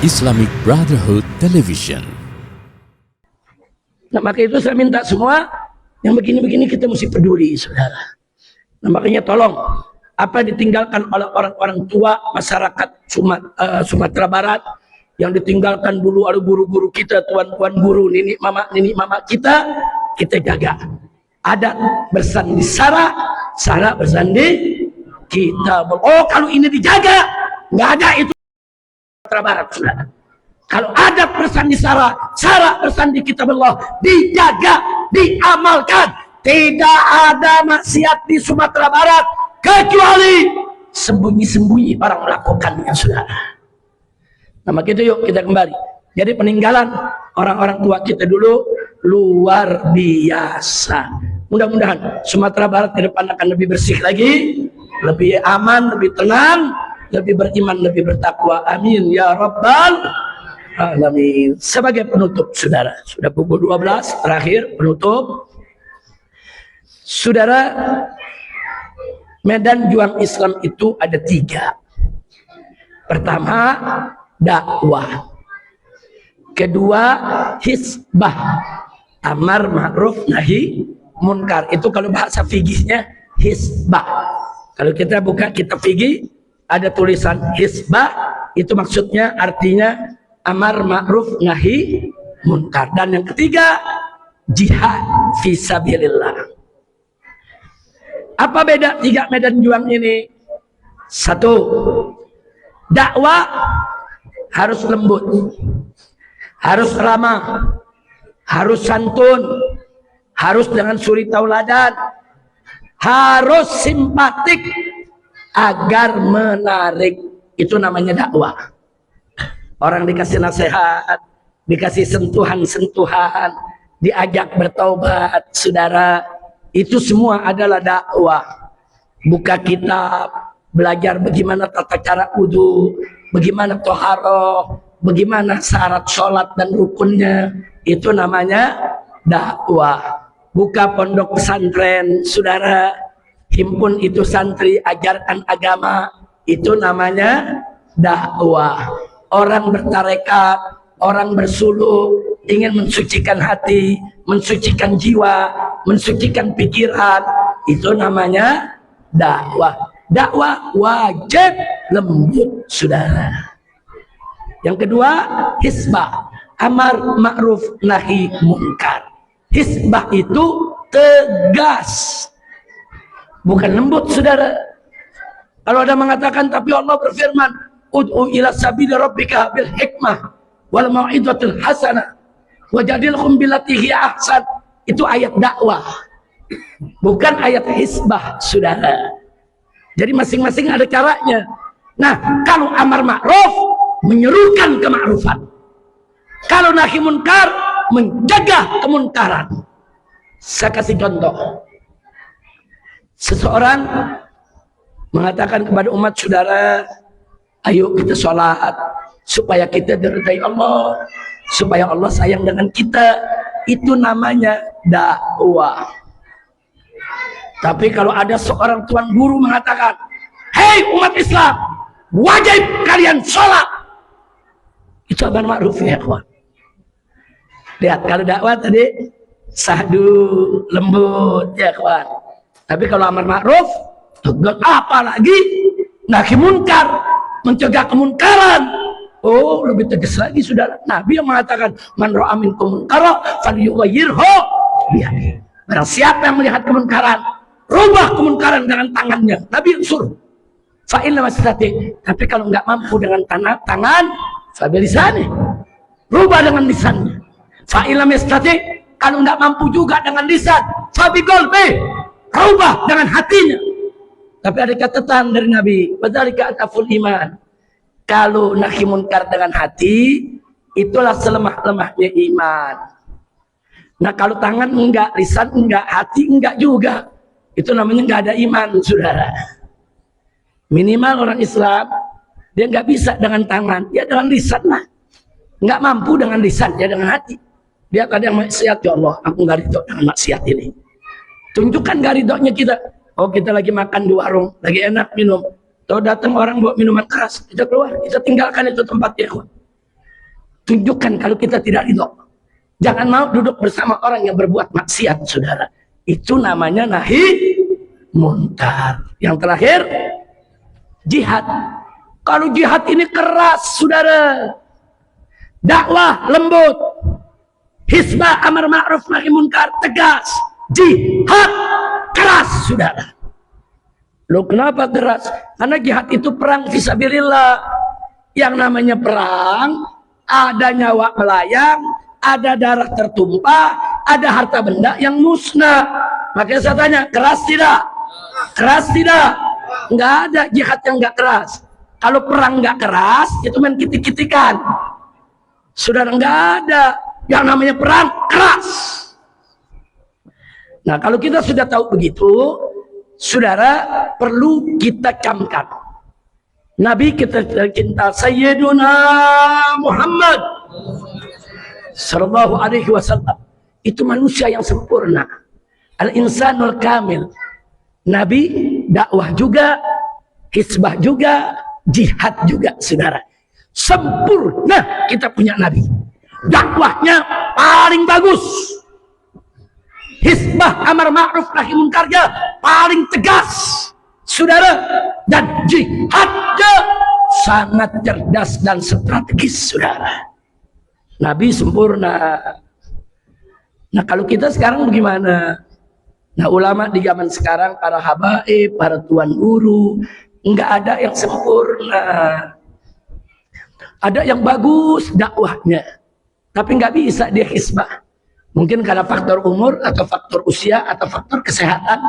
Islamic Brotherhood Television. Nah, maka itu saya minta semua yang begini-begini kita mesti peduli, saudara. Nah, makanya tolong apa ditinggalkan oleh orang-orang tua masyarakat Sumatera Barat yang ditinggalkan dulu oleh guru-guru kita, tuan-tuan guru, nenek mama kita jaga. Adat bersandi sara, sara bersandi kita. Oh, kalau ini dijaga, nggak ada itu Sumatera Barat, saudara. Kalau adat bersandi sara, sara bersandi kitabullah, dijaga, diamalkan. Tidak ada maksiat di Sumatera Barat kecuali sembunyi-sembunyi orang melakukannya, saudara. Nah, maka itu yuk kita kembali. Jadi peninggalan orang-orang tua kita dulu luar biasa. Mudah-mudahan Sumatera Barat ke depan akan lebih bersih lagi, lebih aman, lebih tenang, lebih beriman, lebih bertakwa. Amin ya rabbal alamin. Sebagai penutup, saudara, sudah pukul 12 terakhir penutup. Saudara, medan juang Islam itu ada 3. Pertama, dakwah. Kedua, hisbah, amar ma'ruf nahi munkar. Itu kalau bahasa fikihnya hisbah. Kalau kita buka kitab fikih ada tulisan hisbah, itu maksudnya artinya amar ma'ruf nahi munkar. Dan yang ketiga, jihad fisabilillah. Apa beda 3 medan juang ini? 1, dakwah harus lembut, harus ramah, harus santun, harus dengan suri tauladan, harus simpatik agar menarik. Itu namanya dakwah. Orang dikasih nasihat, dikasih sentuhan-sentuhan, diajak bertaubat, saudara. Itu semua adalah dakwah. Buka kitab, belajar bagaimana tata cara wudu, bagaimana toharoh, bagaimana syarat sholat dan rukunnya. Itu namanya dakwah. Buka pondok pesantren, saudara, himpun itu santri, ajarkan agama. Itu namanya dakwah. Orang bertarekat, orang bersuluk, ingin mensucikan hati, mensucikan jiwa, mensucikan pikiran, itu namanya dakwah. Dakwah wajib lembut, saudara. Yang kedua, hisbah, amar ma'ruf nahi munkar. Hisbah itu tegas, bukan lembut, saudara. Kalau ada mengatakan, tapi Allah berfirman, ud'u ila sabili rabbika bil hikmah wal mau'izatil hasanah wajadilhum billati hiya ahsan. Itu ayat dakwah, bukan ayat hisbah, saudara. Jadi masing-masing ada caranya. Nah, kalau amar ma'ruf menyerukan kema'rufan, kalau nahi munkar mencegah kemunkaran. Saya kasih contoh. Seseorang mengatakan kepada umat, saudara, ayo kita sholat supaya kita diridai Allah, supaya Allah sayang dengan kita. Itu namanya dakwah. Tapi kalau ada seorang tuan guru mengatakan, hei umat Islam, wajib kalian sholat, itu amar ma'ruf, ya kawan. Lihat, kalau dakwah tadi sahdu, lembut, ya kawan. Tapi kalau amar ma'ruf, tegas, apalagi nahi munkar, mencegah kemunkaran. Oh, lebih tegas lagi, saudara. Nabi yang mengatakan, man ra'a minkum munkara falyughayyirhu biyadihi. Barang siapa yang melihat kemunkaran, rubah kemunkaran dengan tangannya. Nabi yang suruh. Fa in lam yastati', tapi kalau nggak mampu dengan tangan, fa bilisani, rubah dengan lisannya. Fa in lam yastati', kalau nggak mampu juga dengan lisan, fa biqalbi, rubah dengan hatinya. Tapi ada catatan dari Nabi, wadzalika ataful iman. Kalau nahi munkar dengan hati, itulah selemah-lemahnya iman. Nah, kalau tangan enggak, lisan enggak, hati enggak juga, itu namanya enggak ada iman, saudara. Minimal orang Islam, dia enggak bisa dengan tangan, ya dengan lisan lah. Enggak mampu dengan lisan, ya dengan hati. Dia kadang maksiat, ya Allah, aku enggak ridho dengan maksiat ini. Tunjukkan enggak ridhonya kita. Oh, kita lagi makan di warung, lagi enak minum. Tahu datang orang bawa minuman keras, kita keluar, kita tinggalkan itu tempatnya. Tunjukkan kalau kita tidak ridho. Jangan mau duduk bersama orang yang berbuat maksiat, saudara. Itu namanya nahi munkar. Yang terakhir, jihad. Kalau jihad ini keras, saudara. Dakwah lembut, hisbah amar ma'ruf nahi munkar tegas. Jihad keras, saudara. Loh, kenapa keras? Karena jihad itu perang fisabilillah. Yang namanya perang, ada nyawa melayang, ada darah tertumpah, ada harta benda yang musnah. Makanya saya tanya, keras tidak? Keras tidak? Nggak ada jihad yang nggak keras. Kalau perang nggak keras, itu main kitik-kitikan. Saudara, nggak ada yang namanya perang keras. Nah, kalau kita sudah tahu begitu, saudara, perlu kita camkan. Nabi kita cinta Sayyiduna Muhammad sallallahu alaihi wasallam itu manusia yang sempurna, al-insanul kamil. Nabi dakwah juga, hisbah juga, jihad juga, saudara. Sempurna kita punya Nabi. Dakwahnya paling bagus, hisbah amar ma'ruf nahi munkarnya paling tegas, saudara, dan jihadnya sangat cerdas dan strategis, saudara. Nabi sempurna. Nah, kalau kita sekarang bagaimana? Nah, ulama di zaman sekarang, para habaib, para tuan guru, nggak ada yang sempurna. Ada yang bagus dakwahnya, tapi nggak bisa dia hisbah. Mungkin karena faktor umur, atau faktor usia, atau faktor kesehatan.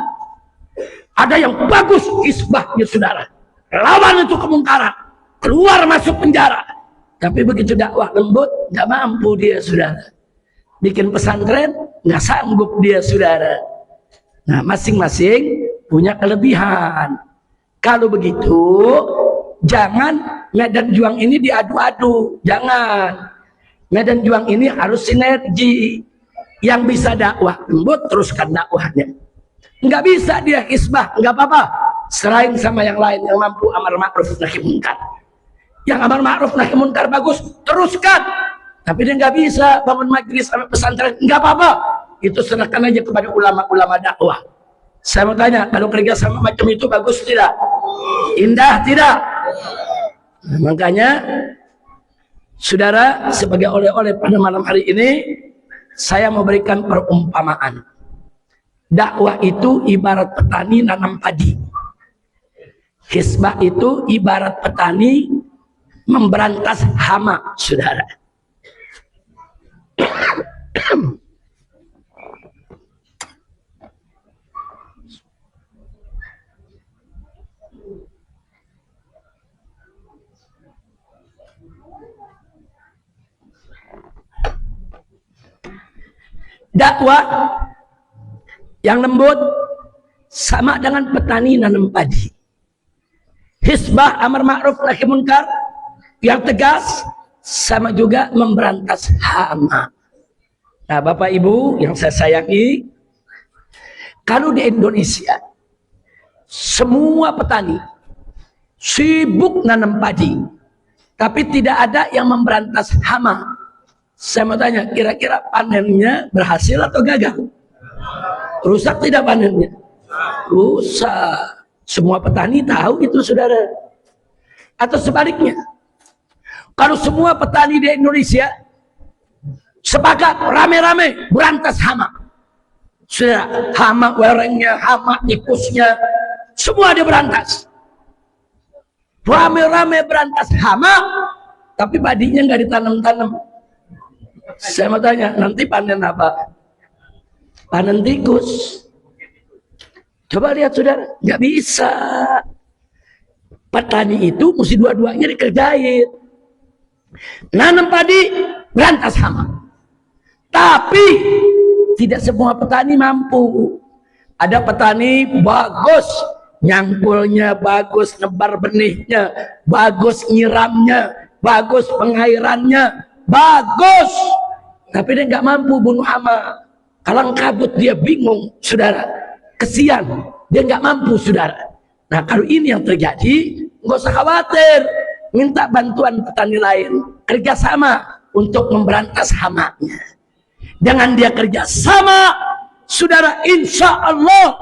Ada yang bagus hisbahnya, saudara. Lawan itu kemungkaran, keluar masuk penjara. Tapi begitu dakwah lembut, nggak mampu dia, saudara. Bikin pesantren, nggak sanggup dia, saudara. Nah, masing-masing punya kelebihan. Kalau begitu, jangan medan juang ini diadu-adu. Jangan. Medan juang ini harus sinergi. Yang bisa dakwah lembut, teruskan dakwahnya. Nggak bisa dia hisbah, nggak apa-apa. Serahin sama yang lain yang mampu amar ma'ruf nahi munkar. Yang amar ma'ruf nahi munkar bagus, teruskan. Tapi dia nggak bisa bangun majelis sama pesantren, nggak apa-apa. Itu serahkan aja kepada ulama-ulama dakwah. Saya mau tanya, kalau kerja sama macam itu bagus tidak? Indah tidak? Nah, makanya, saudara, sebagai oleh-oleh pada malam hari ini, saya mau berikan perumpamaan. Dakwah itu ibarat petani nanam padi. Hisbah itu ibarat petani memberantas hama, saudara. Dakwah yang lembut sama dengan petani nanam padi. Hisbah amar ma'ruf nahi munkar yang tegas sama juga memberantas hama. Nah, Bapak Ibu yang saya sayangi, kalau di Indonesia semua petani sibuk nanam padi, tapi tidak ada yang memberantas hama. Saya mau tanya, kira-kira panennya berhasil atau gagal? Rusak tidak panennya? Rusak. Semua petani tahu itu, saudara. Atau sebaliknya, kalau semua petani di Indonesia sepakat rame-rame berantas hama, saudara, hama werengnya, hama tikusnya, semua dia berantas. Rame-rame berantas hama, tapi padinya nggak ditanam-tanam. Saya mau tanya, nanti panen apa? Panen tikus. Coba lihat, saudara, nggak bisa. Petani itu mesti dua-duanya dikerjain. Nanam padi, berantas hama. Tapi tidak semua petani mampu. Ada petani bagus, nyangkulnya bagus, nebar benihnya bagus, nyiramnya bagus, pengairannya bagus, tapi dia nggak mampu bunuh hama. Kalang kabut, dia bingung, saudara. Kesian, dia nggak mampu, saudara. Nah, kalau ini yang terjadi, nggak usah khawatir. Minta bantuan petani lain, kerjasama. untuk memberantas hamanya. Dengan dia kerja sama, saudara, insya Allah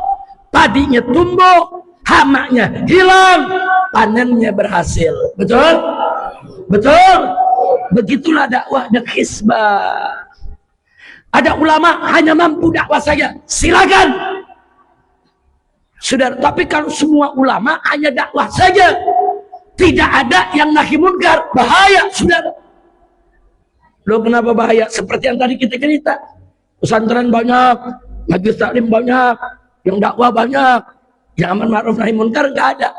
padinya tumbuh, hamanya hilang, panennya berhasil. Betul? Betul? Begitulah dakwah dan hizbah. Ada ulama hanya mampu dakwah saja, silakan. Saudara, tapi kalau semua ulama hanya dakwah saja, tidak ada yang nahi munkar, bahaya, saudara. Loh, kenapa bahaya? Seperti yang tadi kita cerita, pesantren banyak, majelis taklim banyak, yang dakwah banyak, yang amar ma'ruf nahi munkar nggak ada.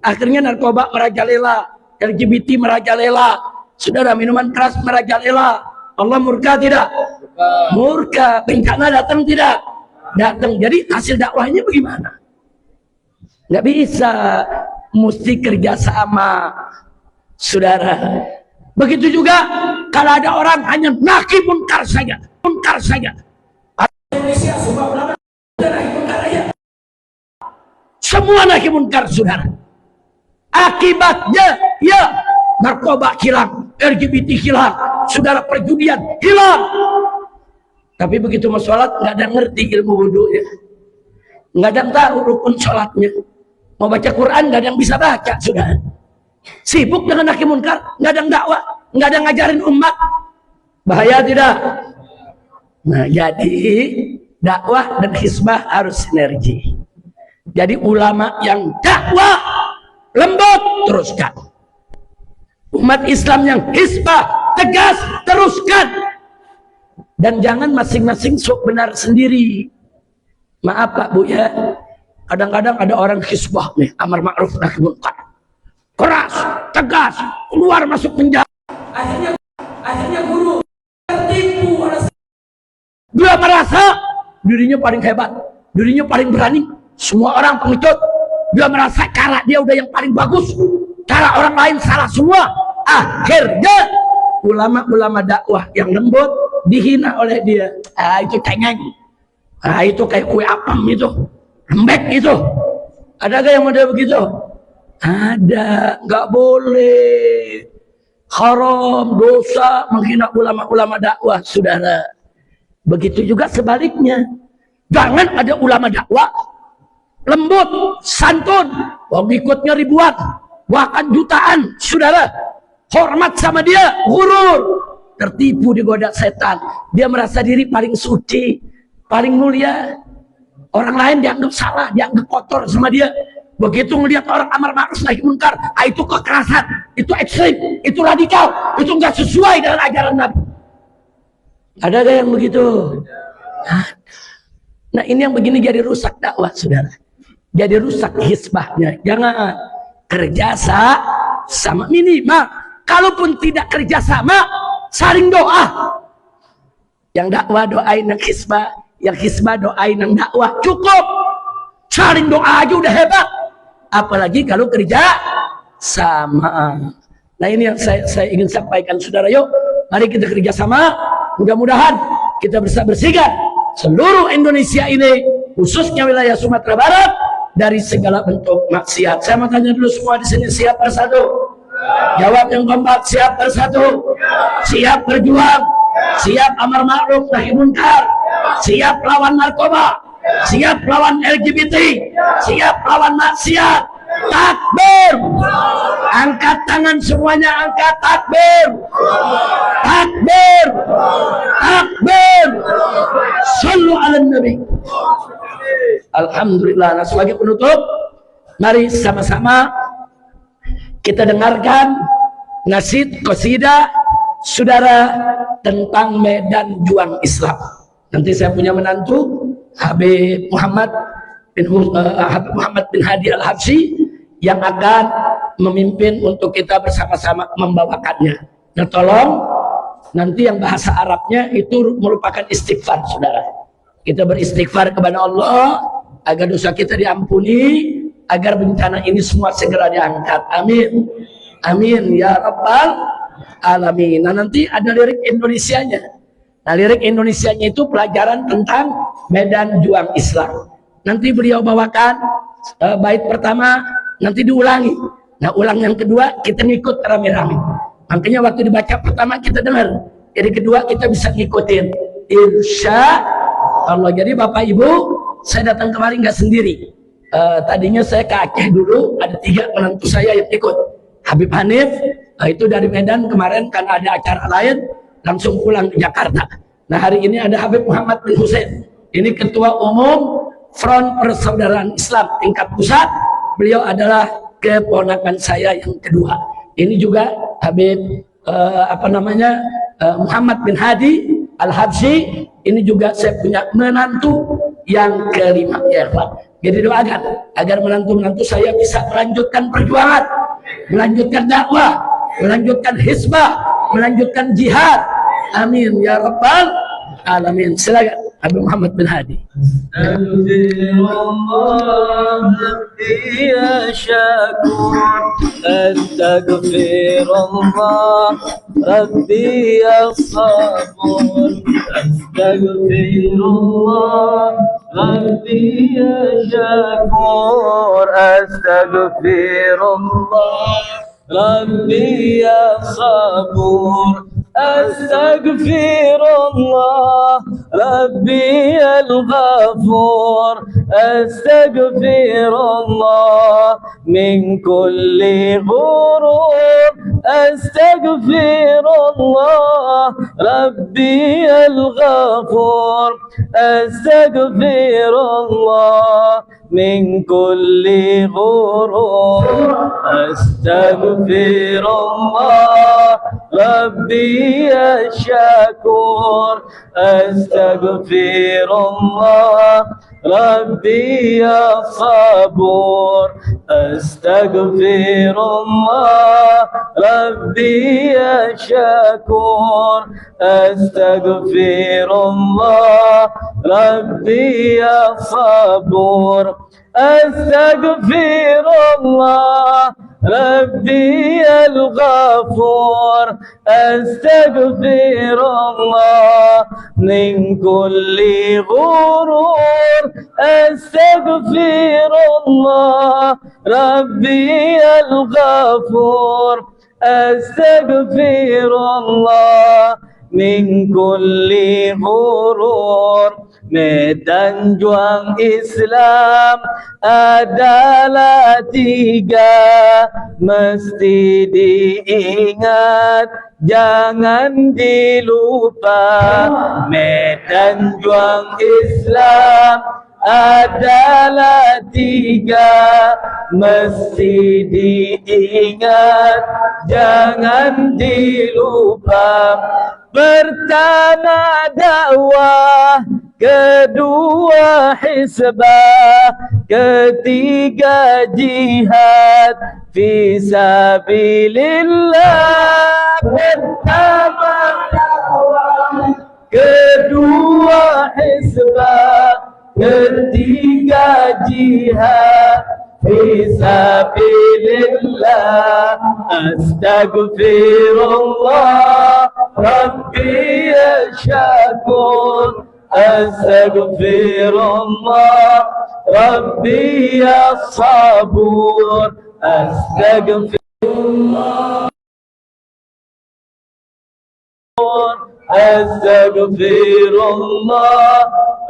Akhirnya narkoba merajalela, LGBT merajalela, saudara, minuman keras merajalela. Allah murka tidak? Murka. Bencana datang tidak? Datang. Jadi hasil dakwahnya bagaimana? Nggak bisa, mesti kerjasama, saudara. Begitu juga kalau ada orang hanya nahi munkar saja, munkar saja. Indonesia semua nahi munkar aja. Semua nahi munkar, saudara. Akibatnya ya narkoba hilang, LGBT hilang, saudara, perjudian hilang. Tapi begitu mau sholat nggak ada ngerti ilmu wudhunya, nggak ada yang tahu rukun sholatnya. Mau baca Quran nggak ada yang bisa baca, saudara. Sibuk dengan nahi munkar, nggak ada yang dakwah, nggak ada yang ngajarin umat. Bahaya tidak? Nah, jadi dakwah dan hizbah harus sinergi. Jadi ulama yang dakwah lembut, teruskan. Umat Islam yang hizbah tegas, teruskan. Dan jangan masing-masing sok benar sendiri. Maaf Pak Bu ya, kadang-kadang ada orang hizbah nih, amar ma'ruf nahi munkar, keras, tegas, keluar masuk penjara. Akhirnya guru tertipu oleh dia, merasa dirinya paling hebat, dirinya paling berani, semua orang pengikut. Dia merasa cara dia udah yang paling bagus, cara orang lain salah semua. Akhirnya ulama-ulama dakwah yang lembut dihina oleh dia. Itu cengeng, itu kayak kue apam, itu lembek itu. Ada gak yang model begitu? Ada. Nggak boleh, haram, dosa menghina ulama-ulama dakwah, saudara. Begitu juga sebaliknya, jangan ada ulama dakwah lembut, santun, pengikutnya ribuan, bahkan jutaan, saudara, hormat sama dia, gurur, tertipu, digoda setan. Dia merasa diri paling suci, paling mulia, orang lain dianggap salah, dianggap kotor sama dia. Begitu melihat orang amar ma'ruf nahi munkar, itu kekerasan, itu ekstrim, itu radikal, itu nggak sesuai dengan ajaran Nabi. Ada gak yang begitu? Nah, ini yang begini jadi rusak dakwah, saudara. Jadi rusak hizbahnya. Jangan kerjasama, sama minimal. Kalaupun tidak kerjasama, saling doa. Yang dakwah doain yang hizbah, yang hizbah doain yang dakwah, cukup. Saling doa aja udah hebat. Apalagi kalau kerja sama. Nah, ini yang saya ingin sampaikan, saudara. Yuk, mari kita kerjasama. Mudah-mudahan kita bisa bersihkan seluruh Indonesia ini, khususnya wilayah Sumatera Barat, dari segala bentuk maksiat. Saya mau tanya dulu semua di sini, siap bersatu? Jawab yang kompak, siap bersatu? Siap berjuang? Siap amar ma'ruf nahi munkar? Siap lawan narkoba? Siap lawan LGBT? Siap lawan maksiat? Takbir! Angkat tangan semuanya, angkat takbir! Takbir! Takbir! Sallu ala Nabi. Alhamdulillah. Nah, sebagai penutup, mari sama-sama kita dengarkan nasid qasidah saudara tentang medan juang Islam. Nanti saya punya menantu Habib Muhammad bin Hadi Al-Habsyi yang akan memimpin untuk kita bersama-sama membawakannya. Nah, tolong nanti yang bahasa Arabnya itu merupakan istighfar, saudara. Kita beristighfar kepada Allah agar dosa kita diampuni, agar bencana ini semua segera diangkat. Amin. Amin ya rabbal alamin. Nah, nanti ada lirik Indonesianya. Nah, lirik Indonesianya itu pelajaran tentang medan juang Islam. Nanti beliau bawakan bait pertama, nanti diulangi. Nah, ulang yang kedua kita ngikut rame-rame. Makanya waktu dibaca pertama kita dengar, jadi kedua kita bisa ngikutin. Insya Allah. Jadi Bapak Ibu, saya datang kemarin nggak sendiri. Tadinya saya ke Aceh dulu, ada 3 menantu saya yang ikut. Habib Hanif, itu dari Medan kemarin kan ada acara lain, langsung pulang ke Jakarta. Nah hari ini ada Habib Muhammad bin Hussein. Ini Ketua Umum Front Persaudaraan Islam tingkat pusat. Beliau adalah keponakan saya yang kedua. Ini juga Habib Muhammad bin Hadi Al-Habsyi. Ini juga saya punya menantu yang kelima, ya Pak. Jadi doakan agar menantu-menantu saya bisa melanjutkan perjuangan, melanjutkan dakwah, melanjutkan hizbah, melanjutkan jihad. Amin ya rabbal alamin. Silakan Habib Muhammad bin Hadi. يا شكور أستغفر الله ربي يا صبور أستغفر الله ربي يا شكور أستغفر الله ربي يا صبور أستغفر الله ربي الغفور أستغفر الله من كل غرور أستغفر الله ربي الغفور أستغفر الله من كل غرور أستغفر الله ربي الشكور أستغفر الله ربي الصبور أستغفر الله ربي الشكور أستغفر الله ربي الصبور أستغفر الله ربي الغفور أستغفر الله من كل غرور أستغفر الله ربي الغفور أستغفر الله من كل غرور. Medan juang Islam adalah 3, mesti diingat, jangan dilupa. Medan juang Islam adalah 3, mesti diingat, jangan dilupa. Pertama dakwah, kedua hizbah, ketiga jihad fi sabilillah. Pertama dakwah, kedua hizbah, ketiga jihad fi sabilillah. Astaghfirullah Rabbi Syakur. Astaghfirullah Rabbi Sabur. Astaghfirullah Astaghfirullah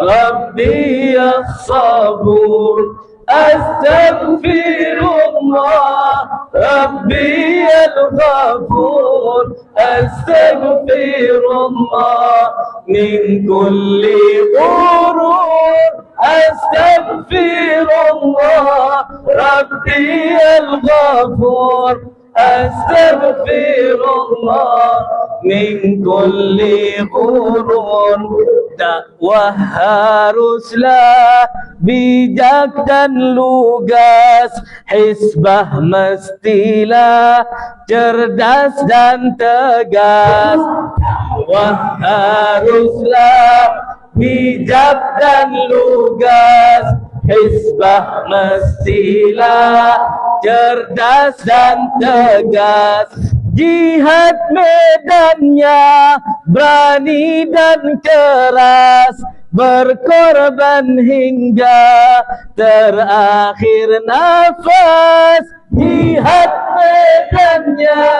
Rabbi Sabur. Astaghfirullah Rabbi al-Ghafur. Astaghfirullah min kulli ghurur. Astaghfirullah Rabbi al-Ghafur. Astaghfirullah min kulli ghurur. Dakwah haruslah bijak dan lugas, hizbah mestilah cerdas dan tegas. Dakwah haruslah bijak dan lugas, hizbah mestilah cerdas dan tegas. Jihad medannya berani dan keras, berkorban hingga terakhir nafas. Jihad medannya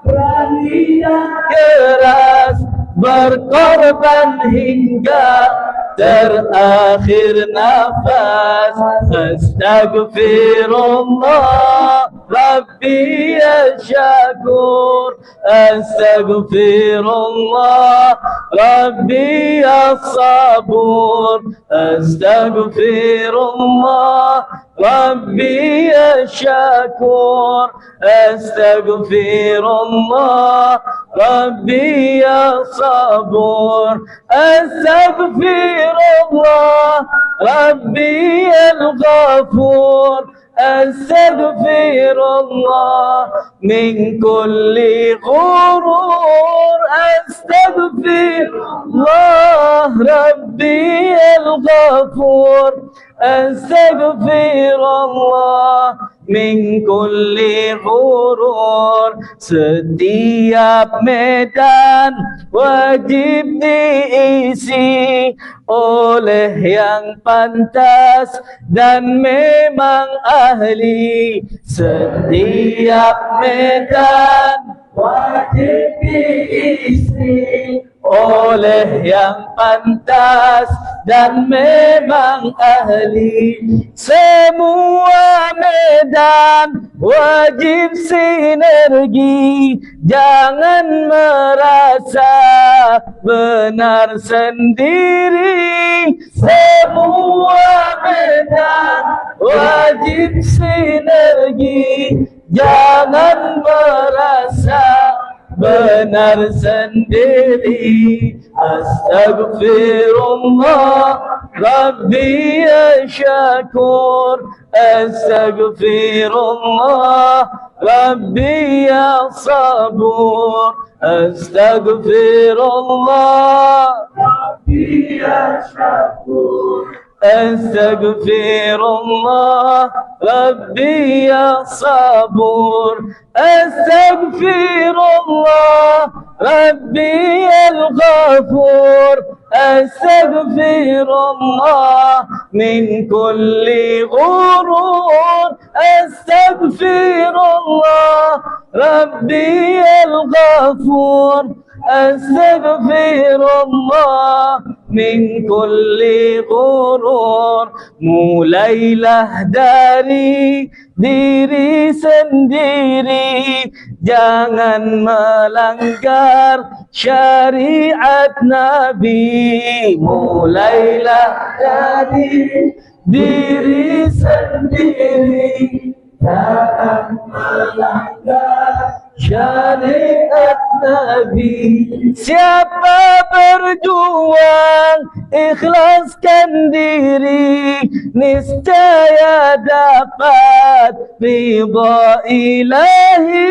berani dan keras, berkorban hingga terakhir nafas. Astaghfirullah Rabbi ya Syakur, Astaghfirullah Rabbi ya Sabur, Astaghfirullah Rabbi ya Syakur, Astaghfirullah Rabbi ya Sabur, Astaghfirullah Rabbi al-Ghafur, Astaghfirullah min kulli ghurur, Astaghfirullah Rabbi al-Ghafur, Astaghfirullah min kulli ghurur. Setiap medan wajib diisi oleh yang pantas dan memang ahli. Setiap medan wajib diisi oleh yang pantas dan memang ahli. Semua medan wajib sinergi, jangan merasa benar sendiri. Semua medan wajib sinergi, jangan merasa benar sendiri. Astaghfirullah Rabbi ya Syakur, Astaghfirullah Rabbi ya Sabur, Astaghfirullah Rabbi ya Syakur, Astaghfirullah Rabbi ya Sabur, Astaghfirullah Rabbi al-Ghafur, Astaghfirullah min kulli ghurur, Astaghfirullah Rabbi al-Ghafur, Astaghfirullah min kulli ghurur. Mulailah dari diri sendiri, jangan melanggar syariat Nabi. Mulailah dari diri sendiri, jangan melanggar syariat Nabi. Siapa berjuang ikhlaskan diri, niscaya dapat ridha ilahi.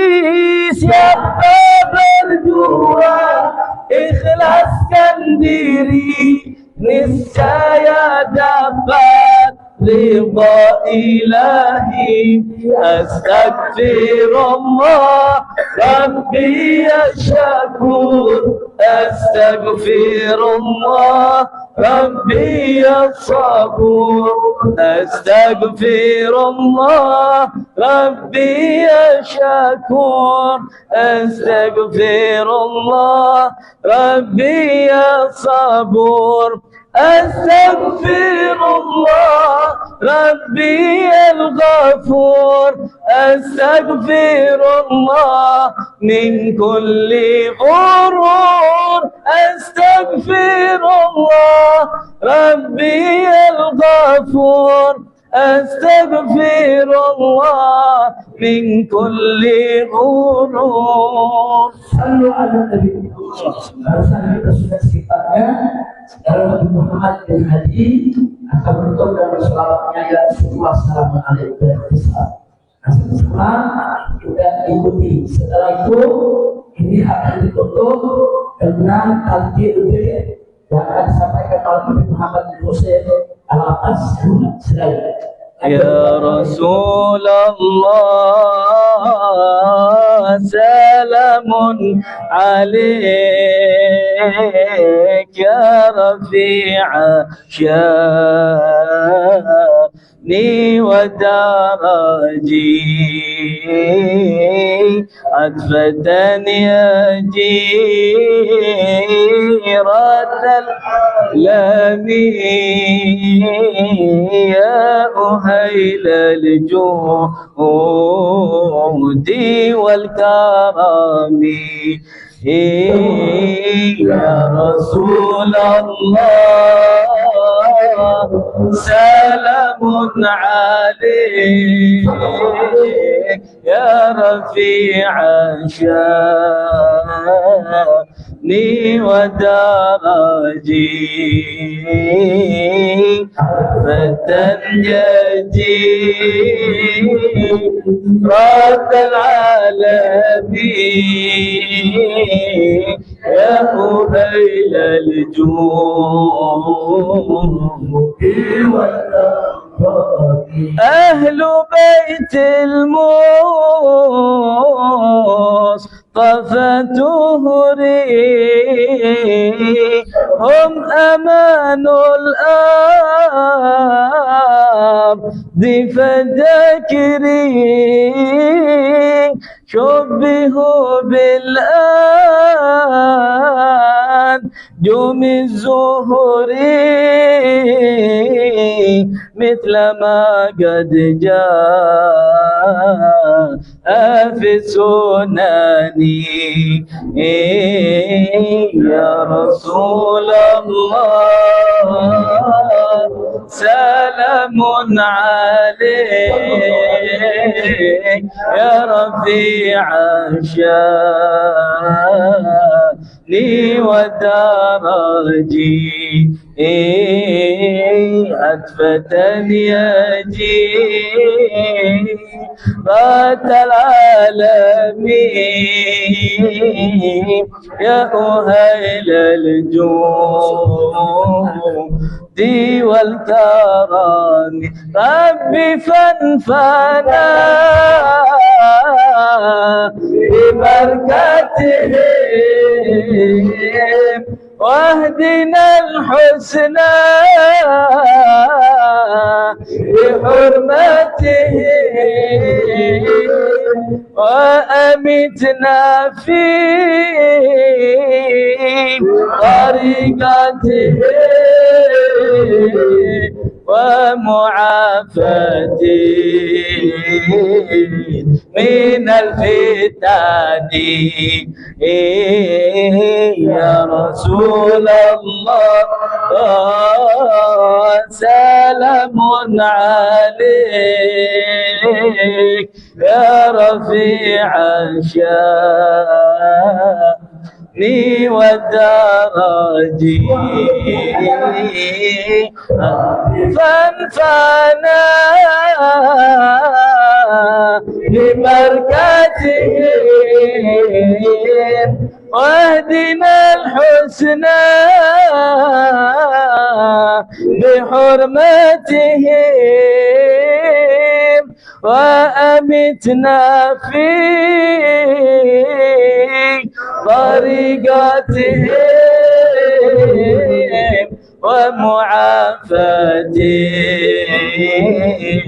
Siapa berjuang ikhlaskan diri, niscaya dapat ridha ilahi. Astaghfirullah Rabbi ya Syakur, Astaghfirullah Rabbi ya Sabur, Astaghfirullah Rabbi ya Syakur, Astaghfirullah Rabbi ya Sabur, Astaghfirullah Rabbi al-Ghafur, Astaghfirullah min kulli ghurur, Astaghfirullah Rabbi al-Ghafur, Astaghfirullah min kulli ghurur. Sallu ala Nabi. Barusan kita sudah sekitarnya dalam Nabi Muhammad bin Hadi akan bertemu dalam selawatnya ya Rasulullah sallallahu alaihi wasallam. Sama sudah ikuti. Setelah itu ini akan ditutup dengan talqin yang akan disampaikan oleh Nabi Muhammad bin Hussein al-Atas sedaya. Ya Rasulullah salamun alaik ya Rafi'a ودرجي عطفة يا جيرة الأعلام يا أهيل الجود والكرم يا رسول الله سلام عليك يا رفيع شاني ودرجي فتى يجي رد العالمين يا أهيل الجود أهل بيت المصطفى تهري هم أمان الأرض فذاكرين شبهوا بالأنجم الزهري مثل ما قد جاء في السنن يا رسول الله سلام عليك يا رفيع شاني ودرجي عطفة يجي رات العالمين يا أهيل الجود والكرم ربي فانفعنا ببركتهم واهدنا الحسنى بحرمتهم وأمتنا في طريقتهم ومعافاتي من الفتن يا رسول الله سلام عليك يا رفيع شاني ودرجي فانفعنا ببركتهم واهدنا الحسنى بحرمتهم وأمتنا في طريقتهم ومعافاتهم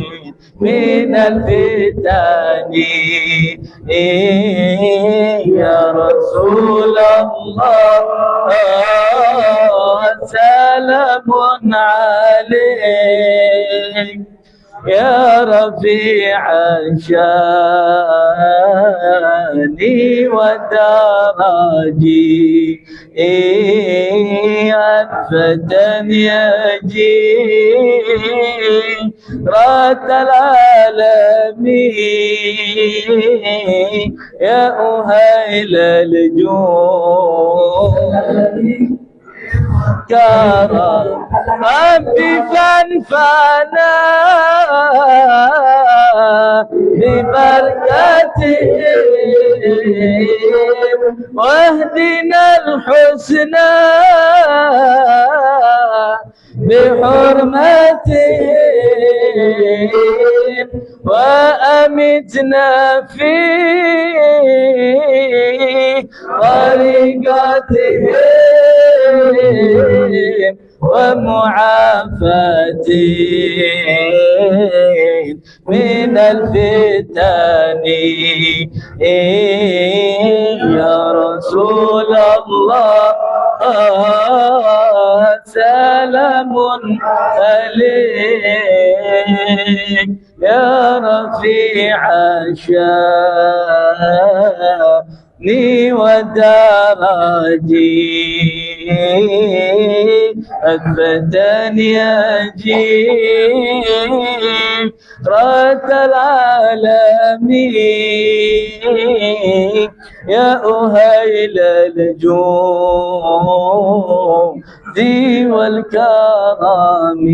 من الفتن يا رسول الله سلام عليك يا رفيع شاني ودرجي عطفة يجي رات العالمين يا أهيل الجود كرم ربي فانفعنا ببركتهم واهدنا الحسنى بحرمتهم وأمتنا متنا في طريقتهم ومعافاتهم من الفتن يا رسول الله سلام عليك يا رفيع شاني ودرجي أثبتني أجيب رات العالمين يا أهيل الجود والكرم